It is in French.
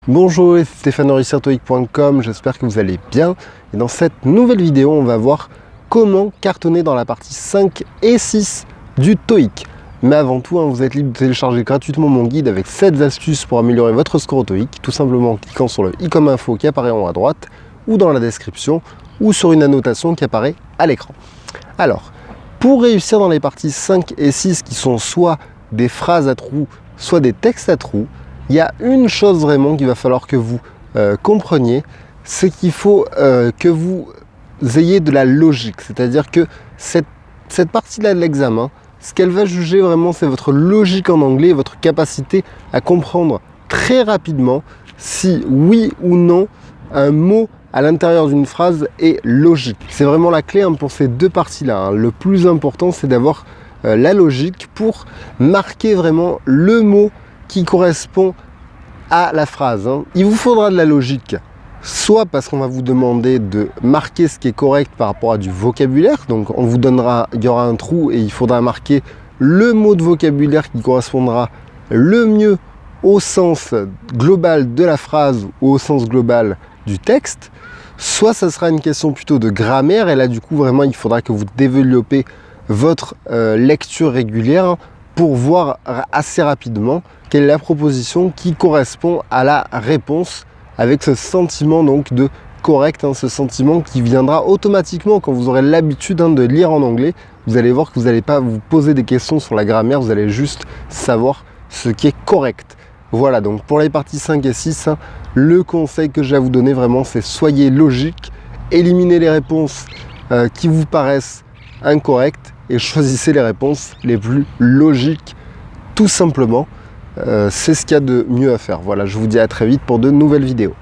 Bonjour, c'est Stéphane sur TOEIC.com, j'espère que vous allez bien. Et dans cette nouvelle vidéo, on va voir comment cartonner dans la partie 5 et 6 du TOEIC. Mais avant tout, vous êtes libre de télécharger gratuitement mon guide avec 7 astuces pour améliorer votre score au TOEIC, tout simplement en cliquant sur le i comme info qui apparaît en haut à droite, ou dans la description, ou sur une annotation qui apparaît à l'écran. Alors, pour réussir dans les parties 5 et 6, qui sont soit des phrases à trous, soit des textes à trous, il y a une chose vraiment qu'il va falloir que vous compreniez, c'est qu'il faut que vous ayez de la logique. C'est-à-dire que cette partie-là de l'examen, ce qu'elle va juger vraiment, c'est votre logique en anglais, votre capacité à comprendre très rapidement si oui ou non un mot à l'intérieur d'une phrase est logique. C'est vraiment la clé pour ces deux parties-là. Le plus important, c'est d'avoir la logique pour marquer vraiment le mot qui correspond à la phrase. Il vous faudra de la logique, soit parce qu'on va vous demander de marquer ce qui est correct par rapport à du vocabulaire, donc on vous donnera, il y aura un trou et il faudra marquer le mot de vocabulaire qui correspondra le mieux au sens global de la phrase ou au sens global du texte, soit ça sera une question plutôt de grammaire et là du coup vraiment il faudra que vous développez votre lecture régulière pour voir assez rapidement quelle est la proposition qui correspond à la réponse avec ce sentiment donc de correct, ce sentiment qui viendra automatiquement quand vous aurez l'habitude de lire en anglais. Vous allez voir que vous n'allez pas vous poser des questions sur la grammaire, vous allez juste savoir ce qui est correct. Voilà, donc pour les parties 5 et 6, le conseil que j'ai à vous donner vraiment, c'est soyez logique, éliminez les réponses qui vous paraissent incorrectes et choisissez les réponses les plus logiques, tout simplement. C'est ce qu'il y a de mieux à faire. Voilà, je vous dis à très vite pour de nouvelles vidéos.